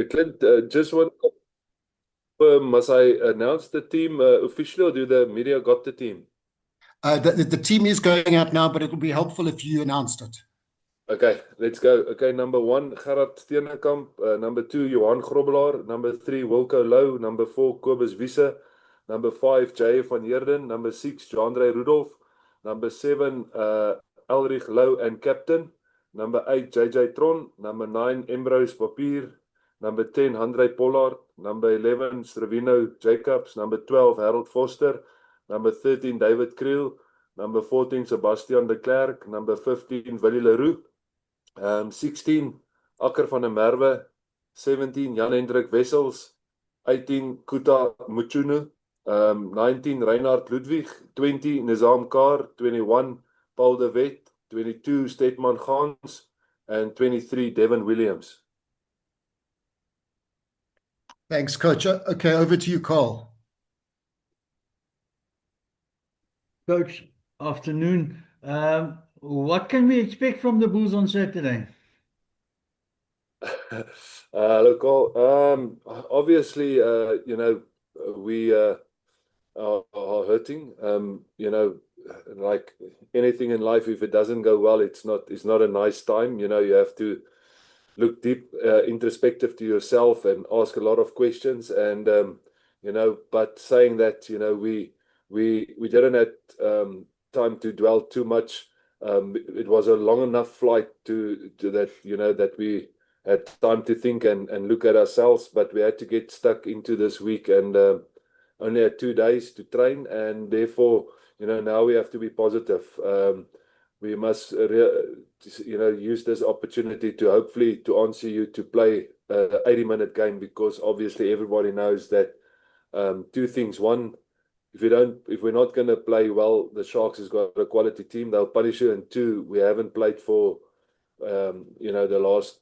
Clint, just one must I announce the team officially, or do the media got the team? The team is going out now, but it will be helpful if you announced it. Okay, let's go. Okay, number one, Gerard Steenekamp. Number two, Johan Grobbelaar. Number three, Wilco Louw. Number four, Kobus Wiese. Number five, J.F. van Heerden. Number six, Jandre Rudolph. Number seven, Elrich Louw and captain. Number eight, J.J. Tron. Number nine, Embrose Papier. Number 10, Handré Pollard. Number 11, Stravino Jacobs. Number 12, Harold Foster. Number 13, David Kriel. Number 14, Sebastian de Klerk. Number 15, Willie Leroux. 16, Akker van der Merwe. 17, Jan-Hendrik Wessels. 18, Kuta Muchunu. 19, Reinhard Ludwig. 20, Nizam Kar. 21, Paul de Wet. 22, Stetman Gans. And 23, Devin Williams. Thanks, Coach. Okay, over to you, Carl. Coach, afternoon. What can we expect from the Bulls on Saturday? Look, obviously, we are hurting. Like anything in life, if it doesn't go well, it's not a nice time. You have to look deep, introspective to yourself and ask a lot of questions. And but saying that, we didn't have time to dwell too much. It was a long enough flight to that, that we had time to think and look at ourselves, but we had to get stuck into this week and only had 2 days to train, and therefore, now we have to be positive. We must, use this opportunity to hopefully to answer you to play a 80-minute game, because obviously everybody knows that two things. One, if we're not going to play well, the Sharks has got a quality team. They'll punish you. And two, we haven't played for, the last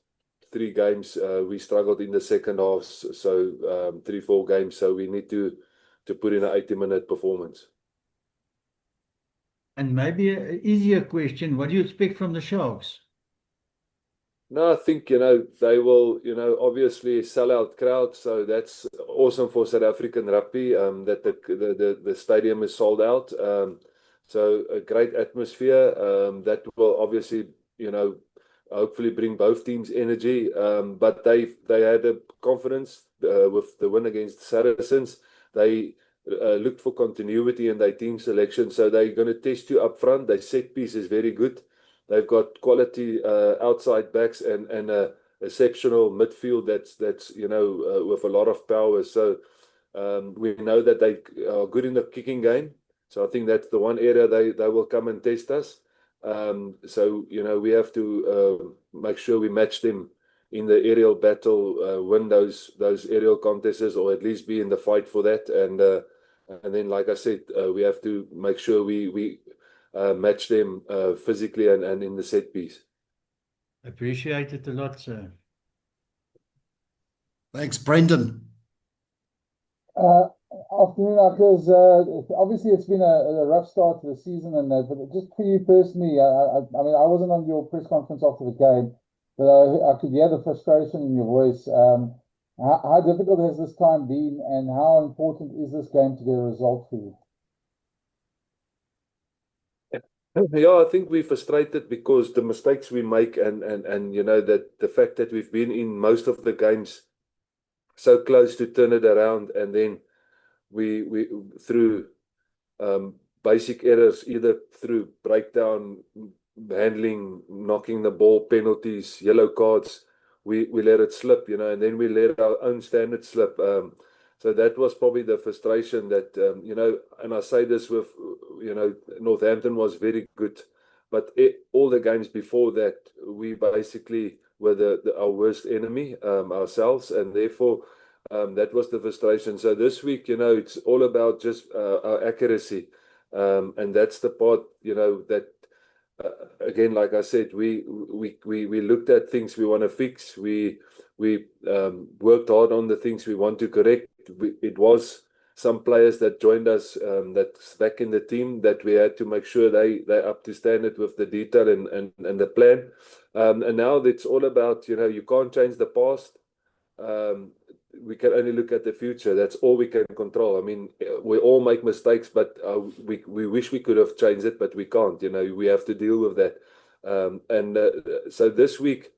3 games. We struggled in the second half. So 3, 4 games. So we need to put in an 80-minute performance. And maybe an easier question, what do you expect from the Sharks? No, I think, they will, obviously sell out crowd. So that's awesome for South African rugby, that the stadium is sold out. So a great atmosphere, that will obviously, hopefully bring both teams energy. But they had a confidence with the win against the Saracens. They looked for continuity in their team selection. So they're going to test you up front. Their set piece is very good. They've got quality outside backs and a exceptional midfield that's with a lot of power. So we know that they are good in the kicking game. So I think that's the one area they will come and test us. So we have to make sure we match them in the aerial battle, win those aerial contests, or at least be in the fight for that. And then, like I said, we have to make sure we match them physically and in the set piece. Appreciate it a lot, sir. Thanks, Brendan. Afternoon, Uckers. Obviously, it's been a rough start to the season, and but just for you personally, I mean, I wasn't on your press conference after the game, but I could hear the frustration in your voice. How difficult has this time been, and how important is this game to get a result for you? Yeah, I think we're frustrated because the mistakes we make and that the fact that we've been in most of the games so close to turn it around, and then we through basic errors, either through breakdown, handling, knocking the ball, penalties, yellow cards, we let it slip, and then we let our own standards slip. So that was probably the frustration that, and I say this with, Northampton was very good, but all the games before that, we basically were our worst enemy, ourselves, and therefore that was the frustration. So this week, it's all about just our accuracy, and that's the part, that again, like I said, we looked at things we want to fix. We worked hard on the things we want to correct. It was some players that joined us, that's back in the team, that we had to make sure they're up to standard with the detail and the plan. And now it's all about, you can't change the past. we can only look at the future. That's all we can control. I mean, we all make mistakes, but we wish we could have changed it, but we can't. You know, we have to deal with that. So this week,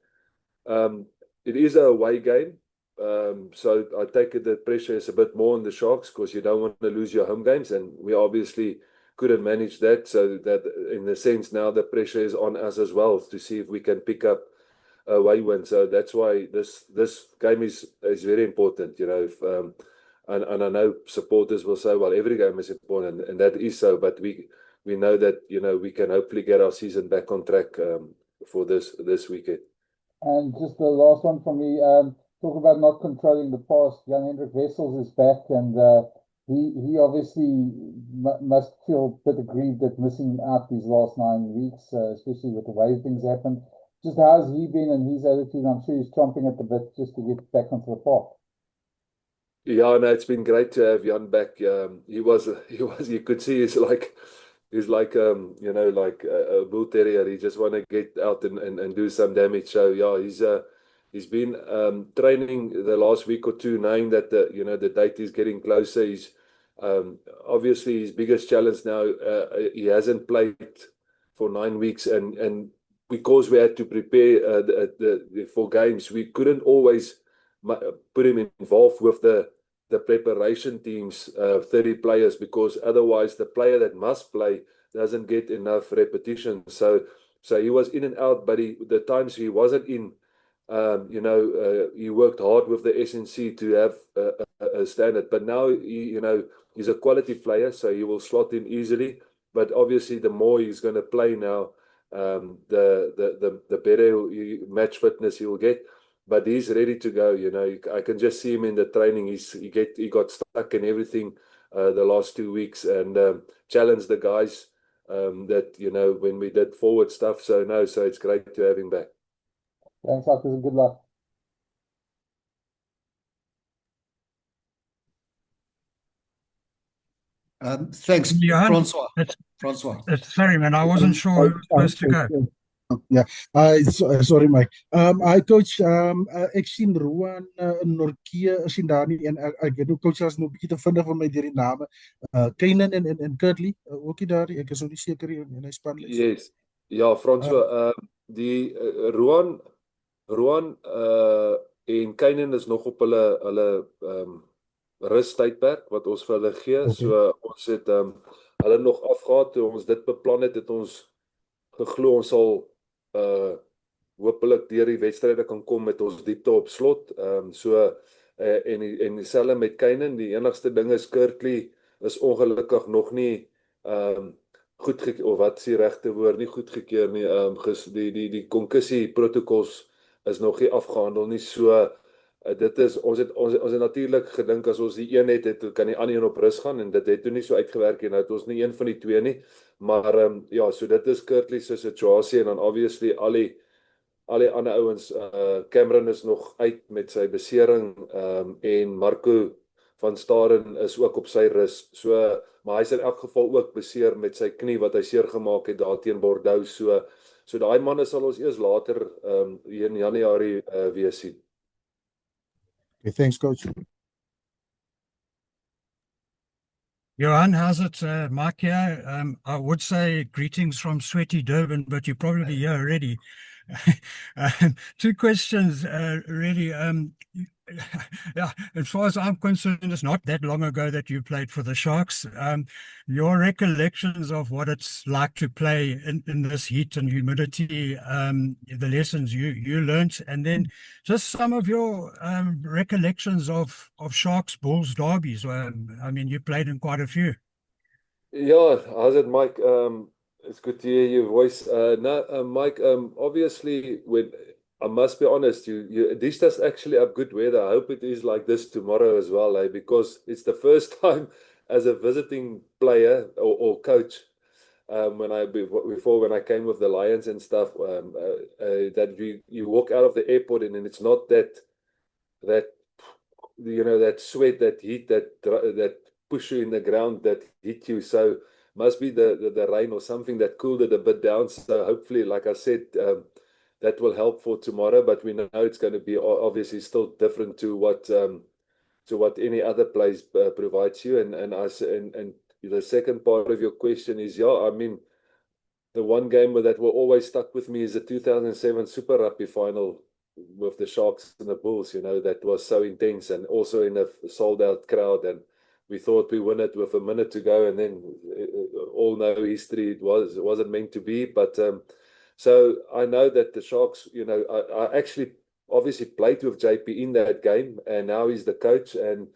it is a away game. So I take it that pressure is a bit more on the Sharks because you don't want to lose your home games, and we obviously couldn't manage that. So that in a sense now the pressure is on us as well to see if we can pick up away win. So that's why this game is very important, you know. If, and I know supporters will say, well, every game is important, and that is so. But we know that, you know, we can hopefully get our season back on track for this weekend. And just the last one from me. Talk about not controlling the past. Jan-Hendrik Wessels is back, and he obviously must feel a bit aggrieved at missing out these last 9 weeks, especially with the way things happened. Just how's he been and his attitude? I'm sure he's chomping at the bit just to get back onto the park. Yeah, no, it's been great to have Jan back. He was, you could see he's like, you know, like a bull terrier. He just want to get out and do some damage. So yeah, he's been training the last week or two, knowing that the date is getting closer. He's obviously his biggest challenge now. He hasn't played for 9 weeks, and because we had to prepare for games, we couldn't always put him involved with the preparation teams, 30 players, because otherwise the player that must play doesn't get enough repetition. So he was in and out, but the times he wasn't in, he worked hard with the SNC to have a standard. But now he's a quality player, so he will slot in easily. But obviously, the more he's going to play now, the better match fitness he will get. But he's ready to go. You know, I can just see him in the training. He got stuck in everything the last 2 weeks, and challenged the guys that, you know, when we did forward stuff. So it's great to have him back. Thanks, Marcus, and good luck. Thanks, Johan, Francois. sorry, man, I wasn't sure who was supposed to go. Yeah, sorry, Mike. Hi, coach. Ek sien Roan Nortje is nie daar nie, en ek weet ook coach is nog 'n bietjie te vinnig vir my deur die name. Kainan en Kurtley ook nie daar nie. Ek is nog nie seker in hy spanlys. Yes. Ja, Francois, die Roan en Kainan is nog op hulle rustydperk wat ons vir hulle gee. Okay. So ons het hulle nog afgehaal toe ons dit beplan het ons geglo ons sal hopelik deur die wedstryde kan kom met ons diepte op slot. En dieselfde met Kainan. Die enigste ding is Kurtley is ongelukkig nog nie of wat is die regte woord, nie goedgekeur nie. Die konkussie protokols is nog nie afgehandel nie. So dit is ons het natuurlik gedink as ons die een het kan die ander een op rus gaan, en dit het toe nie so uitgewerk nie. Nou het ons nie een van die twee nie. Maar ja, so dit is Kurtley se situasie, en dan obviously al die ander ouens, Cameron is nog uit met sy besering, en Marco van Staden is ook op sy rus. So, maar hy's in elk geval ook beseer met sy knie wat hy seer gemaak het daar teen Bordeaux. So daai manne sal ons eers later hier in Januarie weer sien. Okay, thanks, coach. Johan, how's it? Mike here. I would say greetings from sweaty Durban, but you're probably here already. 2 questions, really. Yeah, as far as I'm concerned, it's not that long ago that you played for the Sharks. Your recollections of what it's like to play in this heat and humidity, the lessons you learnt, and then just some of your recollections of Sharks, Bulls, derbies. I mean, you played in quite a few. Yeah, how's it, Mike? It's good to hear your voice. Mike, obviously, I must be honest, this does actually have good weather. I hope it is like this tomorrow as well, because it's the first time as a visiting player or coach, when I came with the Lions and stuff, that you walk out of the airport and it's not that that sweat, that heat, that push you in the ground, that hit you. So must be the rain or something that cooled it a bit down. So hopefully, like I said, that will help for tomorrow. But we know it's going to be obviously still different to what any other place provides you. And the second part of your question is, yeah, I mean, the one game that will always stuck with me is the 2007 Super Rugby final with the Sharks and the Bulls. That was so intense, and also in a sold out crowd, and we thought we win it with a minute to go, and then all know history, it wasn't meant to be. But so I know that the Sharks, I actually obviously played with JP in that game, and now he's the coach, and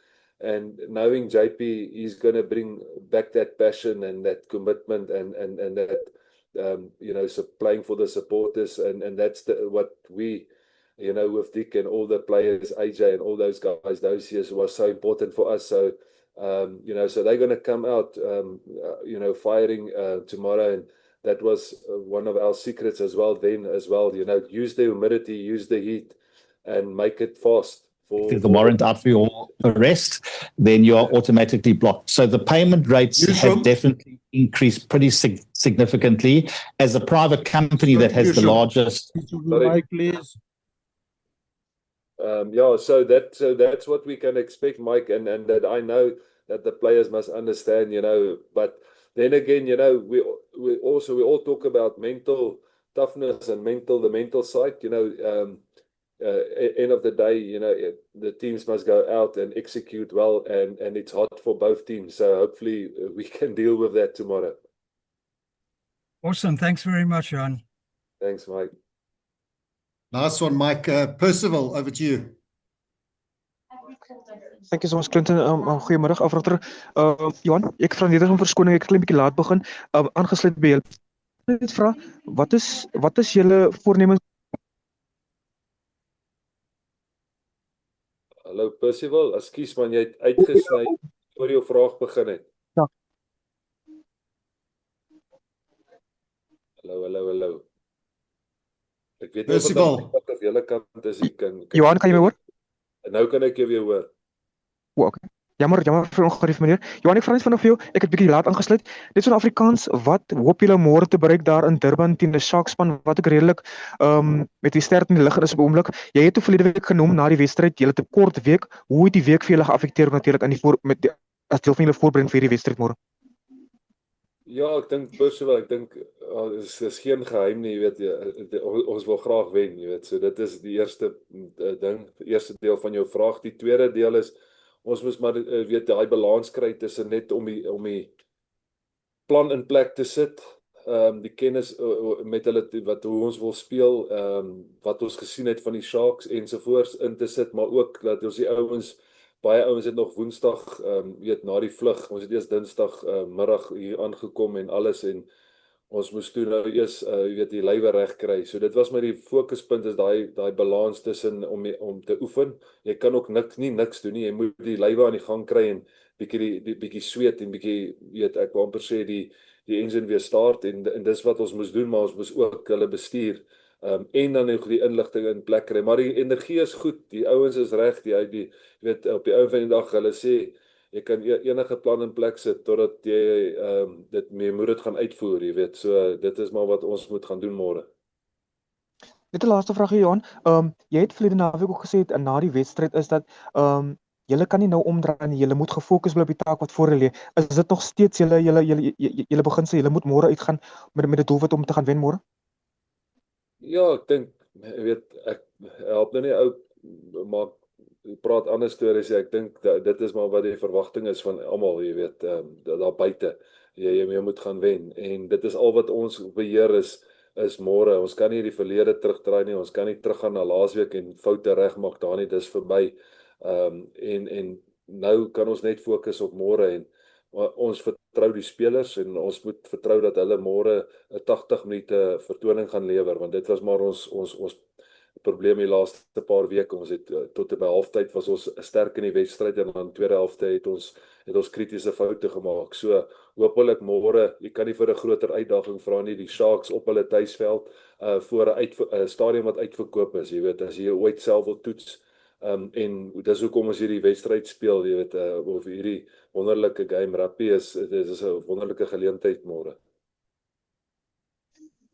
knowing JP, he's going to bring back that passion and that commitment and that so playing for the supporters, and that's what we, with Dick and all the players, AJ and all those guys, those years was so important for us. So so they're going to come out firing tomorrow, and that was one of our secrets as well then as well. Use the humidity, use the heat, and make it fast. If the warrant out for your arrest, then you are automatically blocked. So the payment rates have definitely increased pretty significantly. As a private company that has the largest... Mike, please. So that's what we can expect, Mike, and that I know that the players must understand, but then again, we all talk about mental toughness and the mental side, end of the day, the teams must go out and execute well, and it's hot for both teams. So hopefully we can deal with that tomorrow. Awesome. Thanks very much, Johan. Thanks, Mike. Nice one, Mike. Percival, over to you. Thank you so much, Clinton. Goeiemiddag, afrotter. Johan, ek vra nederig verskoning, ek het 'n klein bietjie laat begin. Aangesluit by julle. Ek net vra, wat is julle voornemens? Hallo Percival, ekskuus man, jy het uitgesny voor jou vraag begin het. Ja. Hallo. Ek weet Percival. nie of julle kant is, Johan, kan jy my hoor? Nou kan ek jou weer hoor. Okay. Jammer vir ongerief meneer. Johan, ek vra net vanaand vir jou, ek het bietjie laat aangesluit. Net so in Afrikaans, wat hoop julle môre te bereik daar in Durban teen die Sharks span wat ek redelik met die ster in die lig is op 'n oomblik. Jy het verlede week genoem na die wedstryd, julle het 'n kort week. Hoe het die week vir julle geaffekteer natuurlik aan as deel van julle voorbereiding vir hierdie wedstryd môre? Ja, ek dink Percival, is geen geheim nie, jy weet, ons wil graag wen, jy weet. So dit is die eerste ding, die eerste deel van jou vraag. Die tweede deel is ons moet maar weet daai balans kry tussen net om die plan in plek te sit, die kennis met hulle hoe ons wil speel, wat ons gesien het van die Sharks ensovoorts in te sit, maar ook dat ons die baie ouens het nog Woensdag na die vlug, ons het eers Dinsdag middag hier aangekom en alles, en ons moes toe nou eers die lywe reg kry. So dit was my die fokuspunt, is daai balans tussen om te oefen. Jy kan ook niks doen nie. Jy moet die lywe aan die gang kry en bietjie sweet en bietjie ek wou amper sê die engine weer start, en dis wat ons moes doen, maar ons moes ook hulle bestuur en dan nog die inligting in plek kry. Maar die energie is goed. Die ouens is reg, die weet op die ou van die dag hulle sê jy kan enige plan in plek sit totdat jy jy moet dit gaan uitvoer, jy weet. So dit is maar wat ons moet gaan doen môre. Net 'n laaste vraag, Johan. Jy het verlede naweek ook gesê na die wedstryd is dat julle kan nie nou omdraai nie. Julle moet gefokus bly op die taak wat voor lê. Is dit nog steeds julle begin sê julle moet môre uitgaan met 'n doelwit om te gaan wen môre? Ja, ek dink, jy weet, ek help nou nie maar praat ander stories. Ek dink dit is maar wat die verwagting is van almal, jy weet, daar buite. Jy moet gaan wen, en dit is al wat ons beheer is môre. Ons kan nie die verlede terugdraai nie, ons kan nie teruggaan na laasweek en foute regmaak daar nie, dis verby. En nou kan ons net fokus op môre, en ons vertrou die spelers, en ons moet vertrou dat hulle môre 'n 80 minute vertoning gaan lewer, want dit was maar ons probleem die laaste paar weke. Ons het tot by halftyd was ons sterk in die wedstryd, en dan tweede helfte het ons kritiese foute gemaak. So hopelik môre, jy kan nie vir 'n groter uitdaging vra nie, die Sharks op hulle tuisveld voor 'n stadion wat uitverkoop is, jy weet, as jy ooit self wil toets, en dis hoekom ons hierdie wedstryd speel, jy weet, of hierdie wonderlike game rugby is 'n wonderlike geleentheid môre.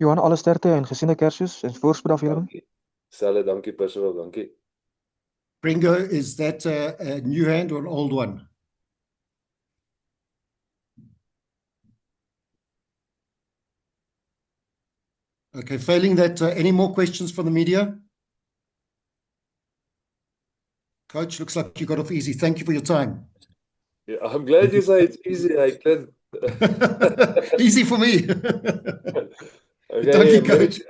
Johan, alle sterkte en gesiene Kersfees en voorspoed afdeling. Selfe, dankie Percival, dankie. Bringo, is that a new hand or an old one? Okay, failing that, any more questions from the media? Coach, looks like you got off easy. Thank you for your time. Yeah, I'm glad you say it's easy, hey Clint. Easy for me. Okay, Dankie, Merry- coach.